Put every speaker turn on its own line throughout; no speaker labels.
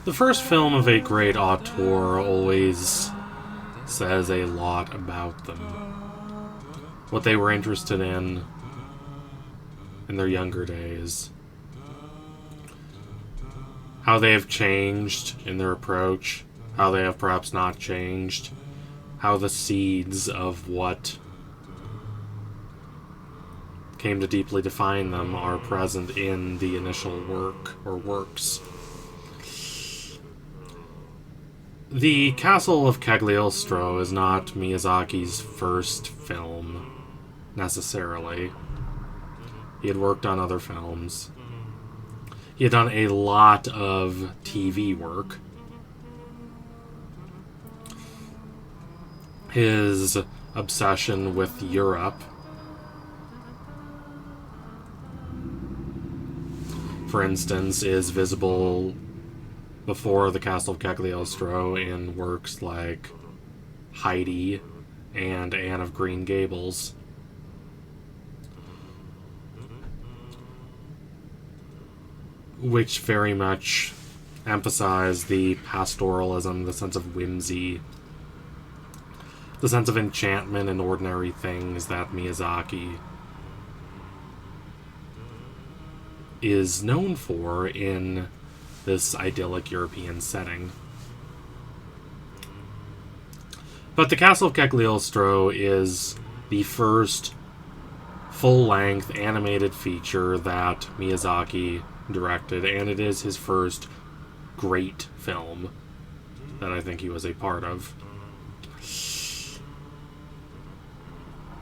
The first film of a great auteur always says a lot about them. What they were interested in their younger days. How they have changed in their approach. How they have perhaps not changed. How the seeds of what came to deeply define them are present in the initial work or works. The Castle of Cagliostro is not Miyazaki's first film, necessarily. He had worked on other films. He had done a lot of TV work. His obsession with Europe, for instance, is visible before the Castle of Cagliostro in works like Heidi and Anne of Green Gables. Which very much emphasize the pastoralism, the sense of whimsy, the sense of enchantment in ordinary things that Miyazaki is known for in this idyllic European setting. But the Castle of Cagliostro is the first full-length animated feature that Miyazaki directed, and it is his first great film that I think he was a part of.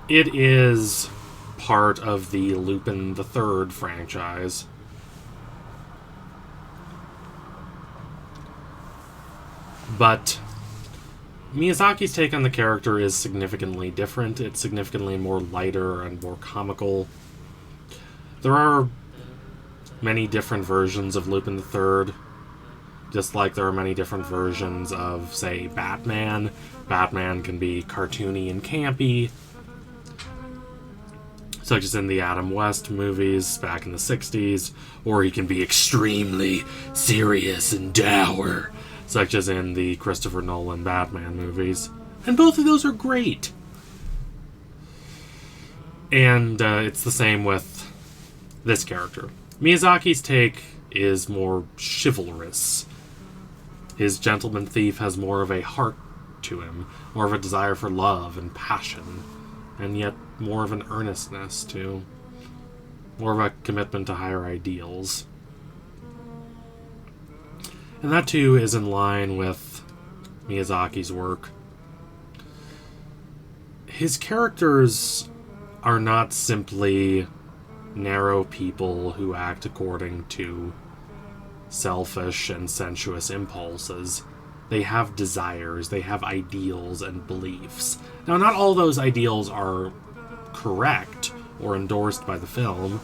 It is part of the Lupin III franchise. But Miyazaki's take on the character is significantly different. It's significantly more lighter and more comical. There are many different versions of Lupin III, just like there are many different versions of, say, Batman. Batman can be cartoony and campy, such as in the Adam West movies back in the 60s, or he can be extremely serious and dour, such as in the Christopher Nolan Batman movies. And both of those are great. And it's the same with this character. Miyazaki's take is more chivalrous. His gentleman thief has more of a heart to him, more of a desire for love and passion, and yet more of an earnestness, too. More of a commitment to higher ideals. And that, too, is in line with Miyazaki's work. His characters are not simply narrow people who act according to selfish and sensuous impulses. They have desires, they have ideals and beliefs. Now, not all those ideals are correct or endorsed by the film.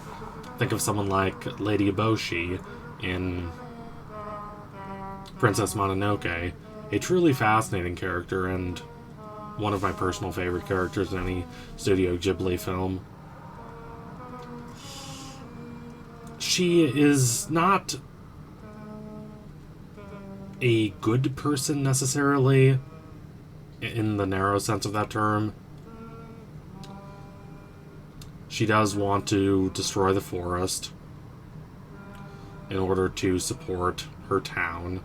Think of someone like Lady Eboshi in Princess Mononoke, a truly fascinating character and one of my personal favorite characters in any Studio Ghibli film. She is not a good person necessarily, in the narrow sense of that term. She does want to destroy the forest in order to support her town.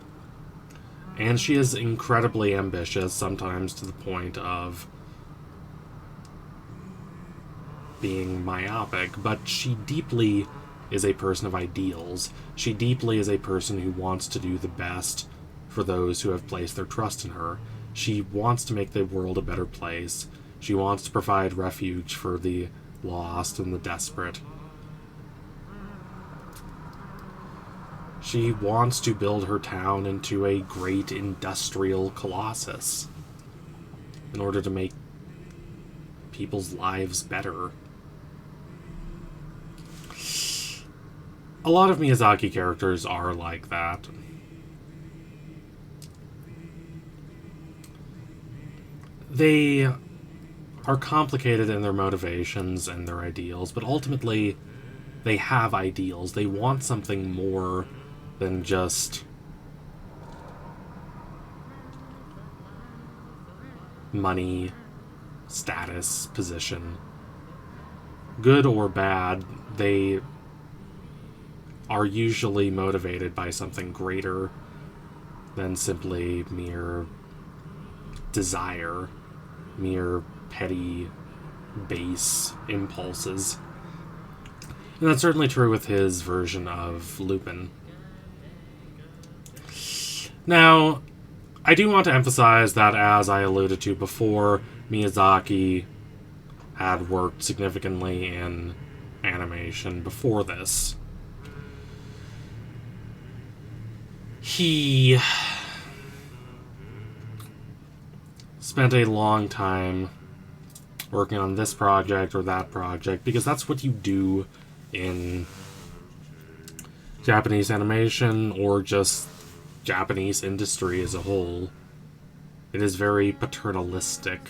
And she is incredibly ambitious, sometimes to the point of being myopic, but she deeply is a person of ideals. She deeply is a person who wants to do the best for those who have placed their trust in her. She wants to make the world a better place. She wants to provide refuge for the lost and the desperate. She wants to build her town into a great industrial colossus in order to make people's lives better. A lot of Miyazaki characters are like that. They are complicated in their motivations and their ideals, but ultimately they have ideals. They want something more than just money, status, position. Good or bad, they are usually motivated by something greater than simply mere desire, mere petty, base impulses. And that's certainly true with his version of Lupin. Now, I do want to emphasize that, as I alluded to before, Miyazaki had worked significantly in animation before this. He spent a long time working on this project or that project, because that's what you do in Japanese animation, or just Japanese industry as a whole. It is very paternalistic.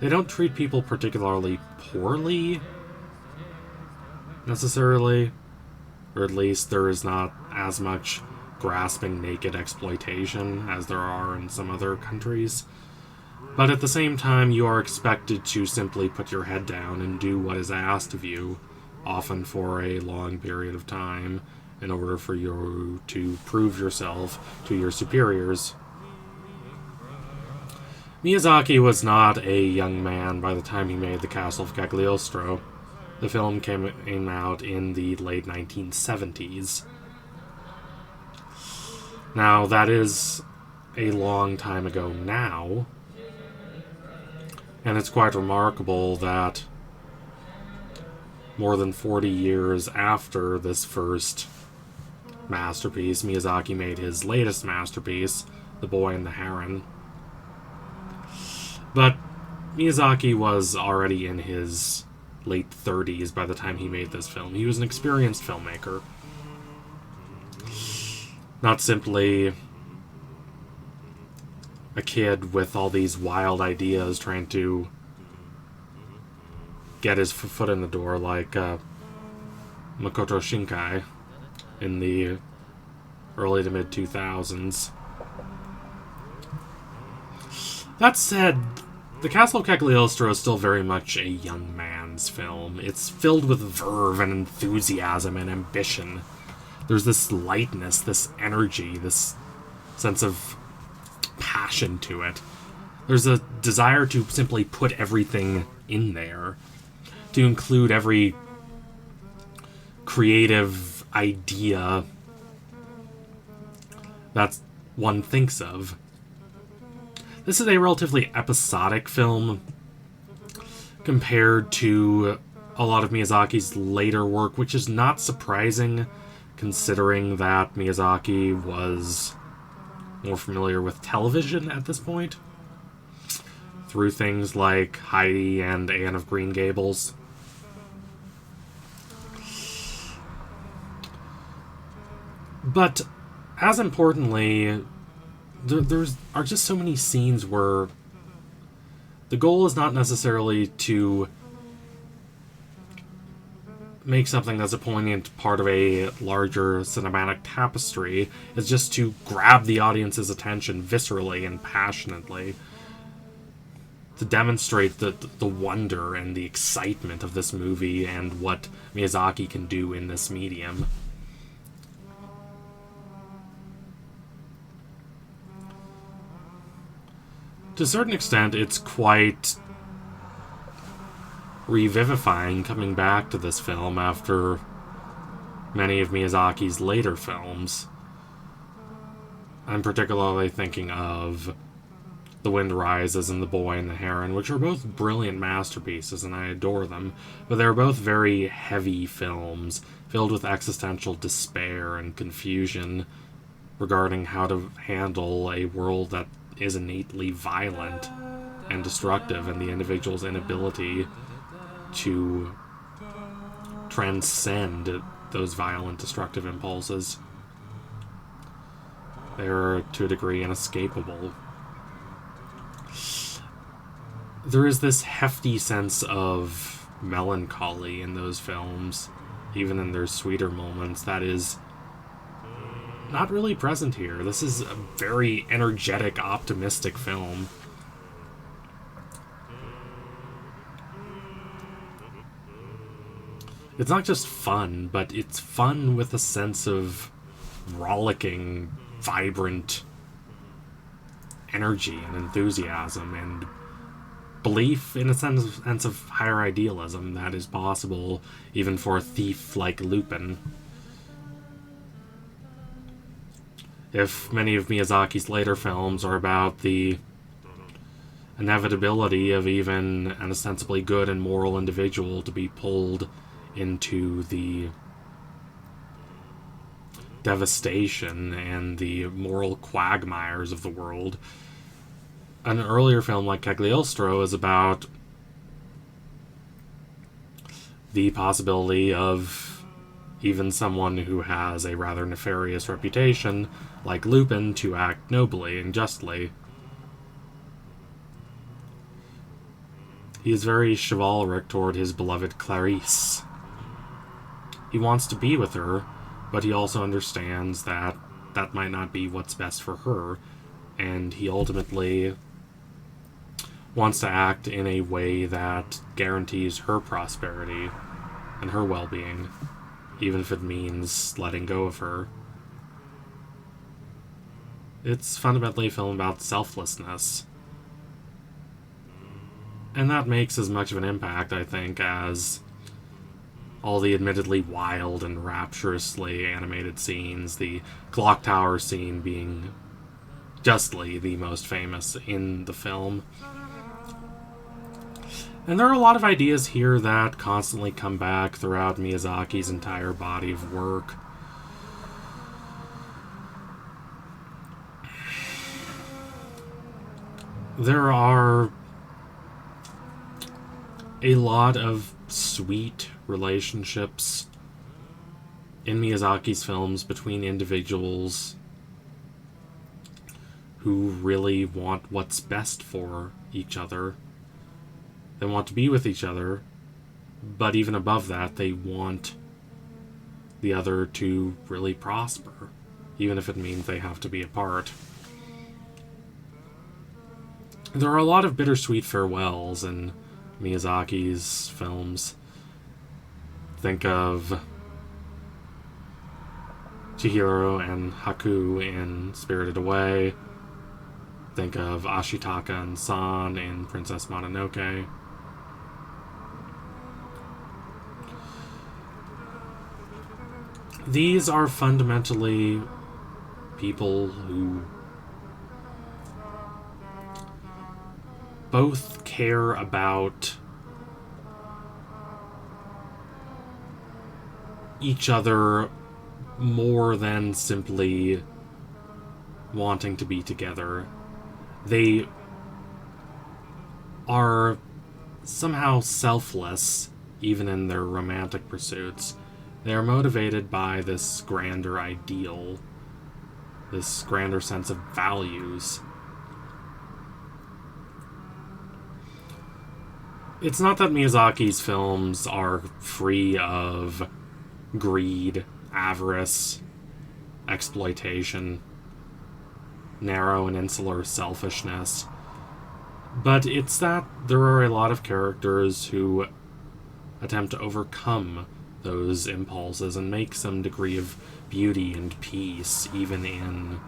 They don't treat people particularly poorly, necessarily, or at least there is not as much grasping naked exploitation as there are in some other countries. But at the same time, you are expected to simply put your head down and do what is asked of you, often for a long period of time, in order for you to prove yourself to your superiors. Miyazaki was not a young man by the time he made The Castle of Cagliostro. The film came out in the late 1970s. Now, that is a long time ago now, and it's quite remarkable that more than 40 years after this first masterpiece, Miyazaki made his latest masterpiece, The Boy and the Heron. But Miyazaki was already in his late 30s by the time he made this film. He was an experienced filmmaker. Not simply a kid with all these wild ideas trying to get his foot in the door like Makoto Shinkai in the early to mid 2000s. That said, The Castle of Cagliostro is still very much a young man's film. It's filled with verve and enthusiasm and ambition. There's this lightness, this energy, this sense of passion to it. There's a desire to simply put everything in there, to include every creative idea that one thinks of. This is a relatively episodic film compared to a lot of Miyazaki's later work, which is not surprising considering that Miyazaki was more familiar with television at this point, through things like Heidi and Anne of Green Gables. But, as importantly, there are just so many scenes where the goal is not necessarily to make something that's a poignant part of a larger cinematic tapestry. It's just to grab the audience's attention viscerally and passionately, to demonstrate the wonder and the excitement of this movie and what Miyazaki can do in this medium. To a certain extent, it's quite revivifying coming back to this film after many of Miyazaki's later films. I'm particularly thinking of The Wind Rises and The Boy and the Heron, which are both brilliant masterpieces, and I adore them, but they're both very heavy films, filled with existential despair and confusion regarding how to handle a world that is innately violent and destructive, and the individual's inability to transcend those violent, destructive impulses. They're, to a degree, inescapable. There is this hefty sense of melancholy in those films, even in their sweeter moments, that is not really present here. This is a very energetic, optimistic film. it's not just fun, but it's fun with a sense of rollicking, vibrant energy and enthusiasm and belief in a sense of higher idealism that is possible even for a thief like Lupin. If many of Miyazaki's later films are about the inevitability of even an ostensibly good and moral individual to be pulled into the devastation and the moral quagmires of the world, an earlier film like Cagliostro is about the possibility of even someone who has a rather nefarious reputation, like Lupin, to act nobly and justly. He is very chivalric toward his beloved Clarice. He wants to be with her, but he also understands that that might not be what's best for her, and he ultimately wants to act in a way that guarantees her prosperity and her well-being, even if it means letting go of her. It's fundamentally a film about selflessness. And that makes as much of an impact, I think, as all the admittedly wild and rapturously animated scenes, the clock tower scene being justly the most famous in the film. And there are a lot of ideas here that constantly come back throughout Miyazaki's entire body of work. There are a lot of sweet relationships in Miyazaki's films between individuals who really want what's best for each other. They want to be with each other, but even above that, they want the other to really prosper, even if it means they have to be apart. There are a lot of bittersweet farewells in Miyazaki's films. Think of Chihiro and Haku in Spirited Away. Think of Ashitaka and San in Princess Mononoke. These are fundamentally people who both care about each other more than simply wanting to be together. They are somehow selfless, even in their romantic pursuits. They are motivated by this grander ideal, this grander sense of values. It's not that Miyazaki's films are free of greed, avarice, exploitation, narrow and insular selfishness, but it's that there are a lot of characters who attempt to overcome those impulses and make some degree of beauty and peace, even in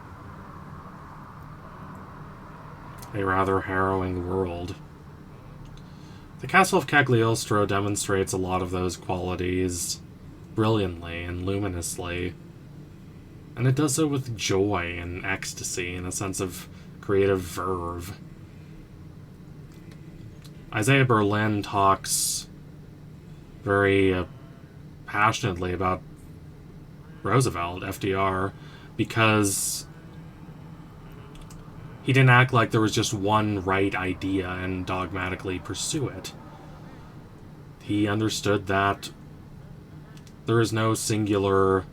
a rather harrowing world. The Castle of Cagliostro demonstrates a lot of those qualities brilliantly and luminously, and it does so with joy and ecstasy and a sense of creative verve. Isaiah Berlin talks very passionately about Roosevelt, FDR, because he didn't act like there was just one right idea and dogmatically pursue it. He understood that there is no singular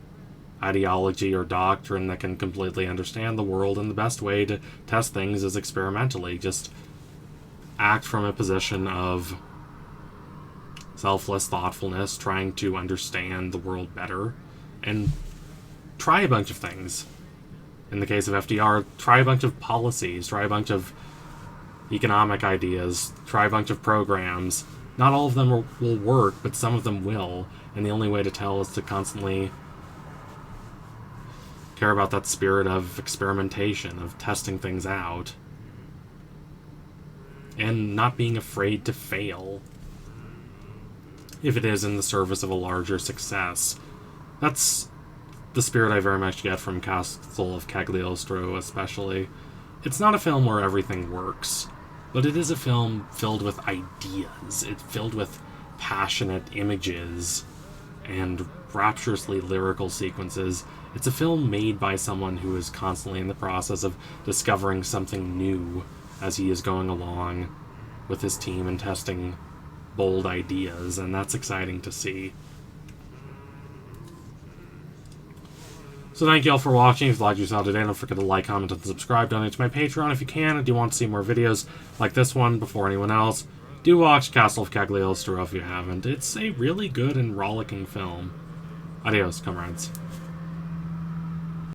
ideology or doctrine that can completely understand the world, and the best way to test things is experimentally. Just act from a position of selfless thoughtfulness, trying to understand the world better, and try a bunch of things. In the case of FDR, try a bunch of policies, try a bunch of economic ideas, try a bunch of programs, Not all of them will work, but some of them will, and the only way to tell is to constantly care about that spirit of experimentation, of testing things out, and not being afraid to fail if it is in the service of a larger success. That's the spirit I very much get from Castle of Cagliostro, especially. It's not a film where everything works, but it is a film filled with ideas. It's filled with passionate images and rapturously lyrical sequences. It's a film made by someone who is constantly in the process of discovering something new as he is going along with his team and testing bold ideas, and that's exciting to see. So thank you all for watching. If you liked what you saw today, don't forget to like, comment, and subscribe. Donate to my Patreon if you can. And do you want to see more videos like this one before anyone else, do watch Castle of Cagliostro if you haven't. It's a really good and rollicking film. Adios, comrades.